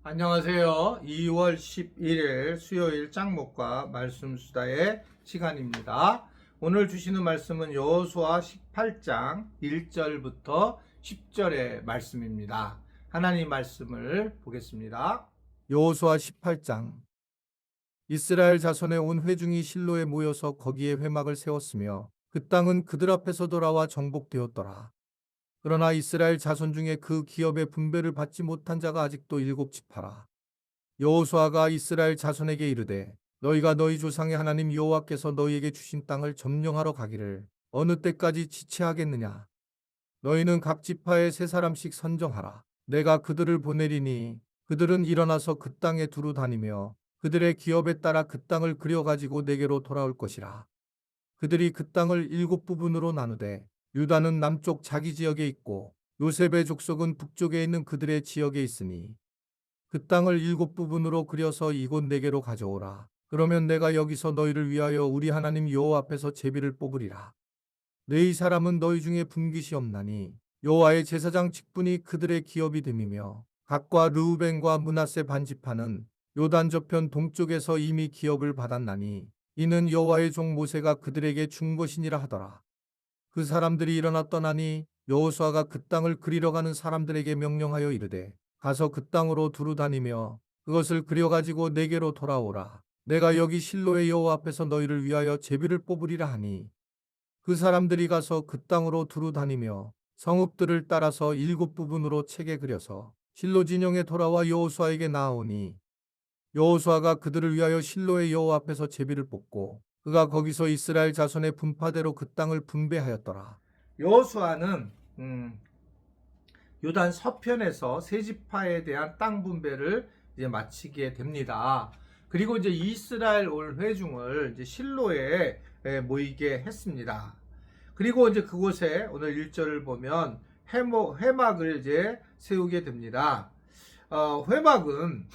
안녕하세요. 2월 11일 수요일 짱목과 말씀 수다의 시간입니다. 오늘 주시는 말씀은 여호수아 18장 1절부터 10절의 말씀입니다. 하나님 말씀을 보겠습니다. 여호수아 18장. 이스라엘 자손의 온 회중이 실로에 모여서 거기에 회막을 세웠으며 그 땅은 그들 앞에서 돌아와 정복되었더라. 그러나 이스라엘 자손 중에 그 기업의 분배를 받지 못한 자가 아직도 7지파라. 여호수아가 이스라엘 자손에게 이르되 너희가 너희 조상의 하나님 여호와께서 너희에게 주신 땅을 점령하러 가기를 어느 때까지 지체하겠느냐. 너희는 각 지파에 3사람씩 선정하라. 내가 그들을 보내리니 그들은 일어나서 그 땅에 두루 다니며 그들의 기업에 따라 그 땅을 그려가지고 내게로 돌아올 것이라. 그들이 그 땅을 7부분으로 나누되 유다는 남쪽 자기 지역에 있고 요셉의 족속은 북쪽에 있는 그들의 지역에 있으니 그 땅을 7부분으로 그려서 이곳 내게로 가져오라. 그러면 내가 여기서 너희를 위하여 우리 하나님 여호와 앞에서 제비를 뽑으리라. 네 사람은 너희 중에 분깃이 없나니 여호와의 제사장 직분이 그들의 기업이 됨이며 각과 르우벤과 므낫세 반지파는 요단 저편 동쪽에서 이미 기업을 받았나니 이는 여호와의 종 모세가 그들에게 준 것이니라 하더라. 그 사람들이 일어나 떠나니 여호수아가 그 땅을 그리러 가는 사람들에게 명령하여 이르되 가서 그 땅으로 두루 다니며 그것을 그려가지고 내게로 돌아오라. 내가 여기 실로의 여호와 앞에서 너희를 위하여 제비를 뽑으리라 하니 그 사람들이 가서 그 땅으로 두루 다니며 성읍들을 따라서 7부분으로 책에 그려서 실로 진영에 돌아와 여호수아에게 나아오니 여호수아가 그들을 위하여 실로의 여호와 앞에서 제비를 뽑고 그가 거기서 이스라엘 자손의 분파대로 그 땅을 분배하였더라. 여호수아는 요단 서편에서 세 지파에 대한 땅 분배를 이제 마치게 됩니다. 그리고 이제 이스라엘 올 회중을 이제 실로에 모이게 했습니다. 그리고 이제 그곳에 오늘 1절을 보면 회막을 이제 세우게 됩니다. 회막은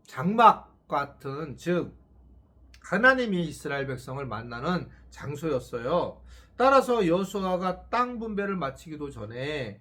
장막 같은, 즉 하나님이 이스라엘 백성을 만나는 장소였어요. 따라서 여호수아가 땅 분배를 마치기도 전에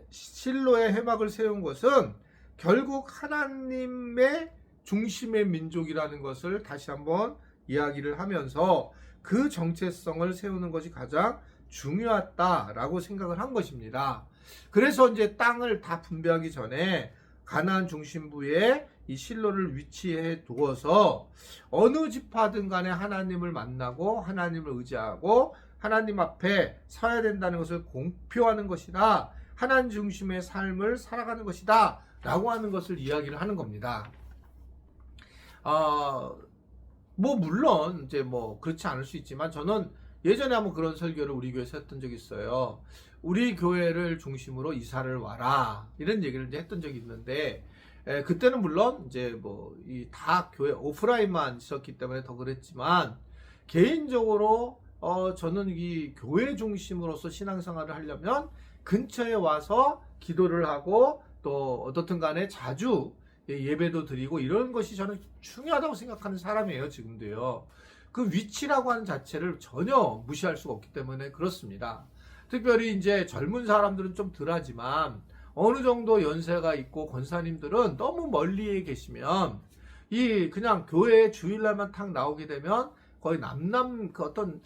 실로의 회막을 세운 것은 결국 하나님의 중심의 민족이라는 것을 다시 한번 이야기를 하면서 그 정체성을 세우는 것이 가장 중요하다라고 생각을 한 것입니다. 그래서 이제 땅을 다 분배하기 전에 가나안 중심부에 이 실로를 위치해 두어서 어느 지파든 간에 하나님을 만나고 하나님을 의지하고 하나님 앞에 서야 된다는 것을 공표하는 것이다. 하나님 중심의 삶을 살아가는 것이다. 라고 하는 것을 이야기를 하는 겁니다. 물론 이제 그렇지 않을 수 있지만 저는 예전에 한번 그런 설교를 우리 교회에서 했던 적이 있어요. 우리 교회를 중심으로 이사를 와라. 이런 얘기를 이제 했던 적이 있는데 그때는 물론 이제 다 교회 오프라인만 있었기 때문에 더 그랬지만 개인적으로 저는 이 교회 중심으로서 신앙생활을 하려면 근처에 와서 기도를 하고 또 어떻든 간에 자주 예배도 드리고 이런 것이 저는 중요하다고 생각하는 사람이에요. 지금도요. 그 위치라고 하는 자체를 전혀 무시할 수가 없기 때문에 그렇습니다. 특별히 이제 젊은 사람들은 좀 덜하지만 어느 정도 연세가 있고 권사님들은 너무 멀리에 계시면 그냥 교회 주일날만 탁 나오게 되면 거의 그 어떤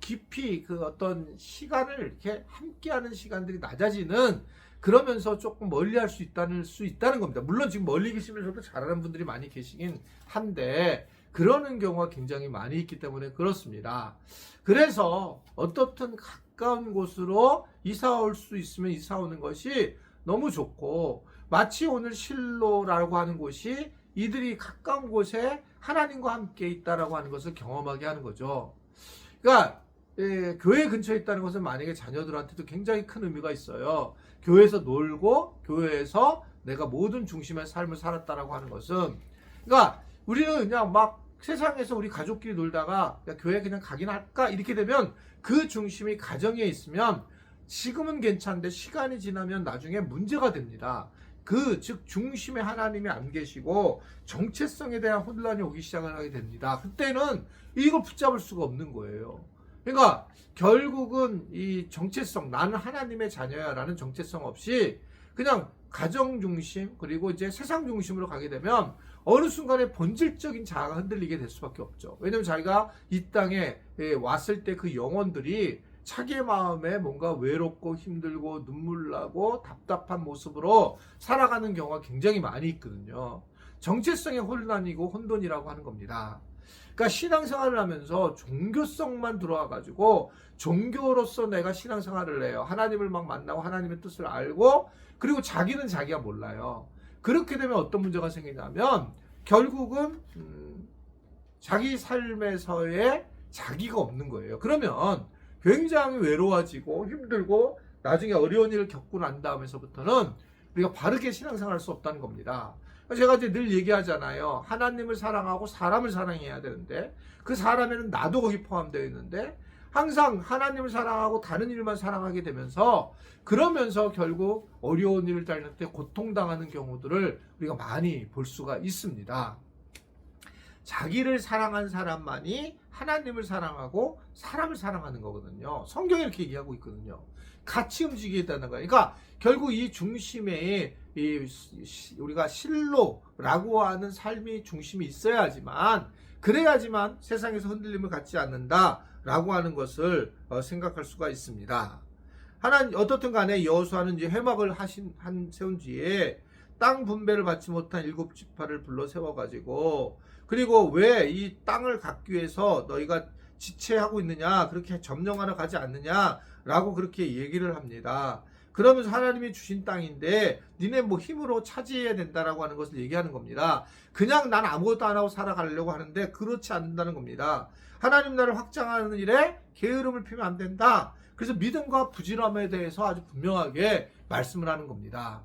깊이 그 어떤 시간을 이렇게 함께하는 시간들이 낮아지는, 그러면서 조금 멀리할 수 있다는 겁니다. 물론 지금 멀리 계시면서도 잘하는 분들이 많이 계시긴 한데 그러는 경우가 굉장히 많이 있기 때문에 그렇습니다. 그래서 어떻든 가까운 곳으로 이사 올 수 있으면 이사 오는 것이 너무 좋고, 마치 오늘 실로라고 하는 곳이 이들이 가까운 곳에 하나님과 함께 있다라고 하는 것을 경험하게 하는 거죠. 그러니까 교회 근처에 있다는 것은 만약에 자녀들한테도 굉장히 큰 의미가 있어요. 교회에서 놀고 교회에서 내가 모든 중심의 삶을 살았다라고 하는 것은, 그러니까 우리는 그냥 막 세상에서 우리 가족끼리 놀다가 교회 그냥 가긴 할까 이렇게 되면 그 중심이 가정에 있으면 지금은 괜찮은데 시간이 지나면 나중에 문제가 됩니다. 즉 중심에 하나님이 안 계시고 정체성에 대한 혼란이 오기 시작을 하게 됩니다. 그때는 이걸 붙잡을 수가 없는 거예요. 그러니까 결국은 이 정체성, 나는 하나님의 자녀야 라는 정체성 없이 그냥 가정 중심 그리고 이제 세상 중심으로 가게 되면 어느 순간에 본질적인 자아가 흔들리게 될 수밖에 없죠. 왜냐하면 자기가 이 땅에 왔을 때 그 영혼들이 자기의 마음에 뭔가 외롭고 힘들고 눈물 나고 답답한 모습으로 살아가는 경우가 굉장히 많이 있거든요. 정체성의 혼란이고 혼돈이라고 하는 겁니다. 그러니까 신앙생활을 하면서 종교성만 들어와 가지고 종교로서 내가 신앙생활을 해요. 하나님을 막 만나고 하나님의 뜻을 알고 그리고 자기는 자기가 몰라요. 그렇게 되면 어떤 문제가 생기냐면 결국은 자기 삶에서의 자기가 없는 거예요. 그러면 굉장히 외로워지고 힘들고 나중에 어려운 일을 겪고 난 다음에서부터는 우리가 바르게 신앙생활할 수 없다는 겁니다. 제가 이제 늘 얘기하잖아요. 하나님을 사랑하고 사람을 사랑해야 되는데 그 사람에는 나도 거기 포함되어 있는데 항상 하나님을 사랑하고 다른 일만 사랑하게 되면서 그러면서 결국 어려운 일을 당할 때 고통당하는 경우들을 우리가 많이 볼 수가 있습니다. 자기를 사랑한 사람만이 하나님을 사랑하고 사람을 사랑하는 거거든요. 성경이 이렇게 얘기하고 있거든요. 같이 움직이게 되는 거예요. 그러니까 결국 이 중심에 우리가 실로라고 하는 삶이 중심이 있어야지만 그래야지만 세상에서 흔들림을 갖지 않는다라고 하는 것을 생각할 수가 있습니다. 하나님 어떻든 간에 여호수아는 이제 회막을 세운 뒤에 땅 분배를 받지 못한 7지파를 불러 세워가지고 그리고 왜 이 땅을 갖기 위해서 너희가 지체하고 있느냐 그렇게 점령하러 가지 않느냐라고 그렇게 얘기를 합니다. 그러면서 하나님이 주신 땅인데 니네 뭐 힘으로 차지해야 된다라고 하는 것을 얘기하는 겁니다. 그냥 난 아무것도 안 하고 살아가려고 하는데 그렇지 않는다는 겁니다. 하나님 나라를 확장하는 일에 게으름을 피우면 안 된다. 그래서 믿음과 부지런함에 대해서 아주 분명하게 말씀을 하는 겁니다.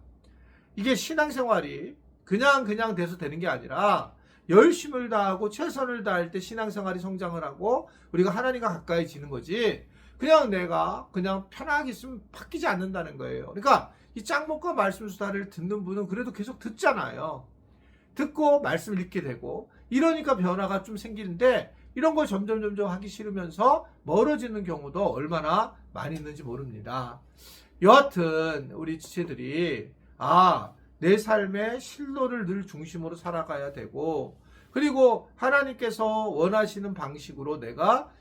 이게 신앙생활이 그냥 돼서 되는 게 아니라 열심을 다하고 최선을 다할 때 신앙생활이 성장을 하고 우리가 하나님과 가까이지는 거지 그냥 내가 그냥 편하게 있으면 바뀌지 않는다는 거예요. 그러니까 이 짱목과 말씀 수다를 듣는 분은 그래도 계속 듣잖아요. 듣고 말씀을 읽게 되고 이러니까 변화가 좀 생기는데 이런 걸 점점 하기 싫으면서 멀어지는 경우도 얼마나 많이 있는지 모릅니다. 여하튼 우리 지체들이 내 삶의 실로를 늘 중심으로 살아가야 되고 그리고 하나님께서 원하시는 방식으로 내가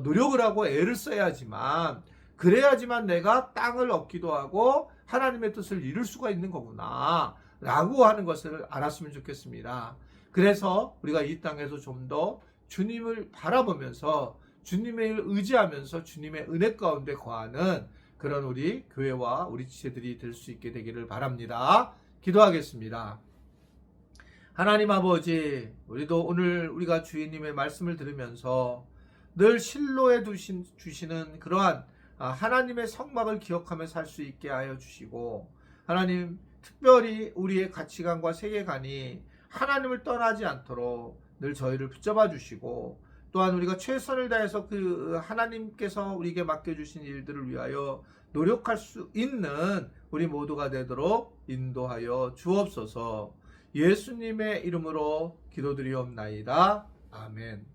노력을 하고 애를 써야지만 그래야지만 내가 땅을 얻기도 하고 하나님의 뜻을 이룰 수가 있는 거구나 라고 하는 것을 알았으면 좋겠습니다. 그래서 우리가 이 땅에서 좀 더 주님을 바라보면서 주님을 의지하면서 주님의 은혜 가운데 거하는 그런 우리 교회와 우리 지체들이 될 수 있게 되기를 바랍니다. 기도하겠습니다. 하나님 아버지, 우리도 오늘 우리가 주님의 말씀을 들으면서 늘 실로에 주시는 그러한 하나님의 성막을 기억하며 살 수 있게 하여 주시고 하나님 특별히 우리의 가치관과 세계관이 하나님을 떠나지 않도록 늘 저희를 붙잡아 주시고 또한 우리가 최선을 다해서 그 하나님께서 우리에게 맡겨주신 일들을 위하여 노력할 수 있는 우리 모두가 되도록 인도하여 주옵소서. 예수님의 이름으로 기도드리옵나이다. 아멘.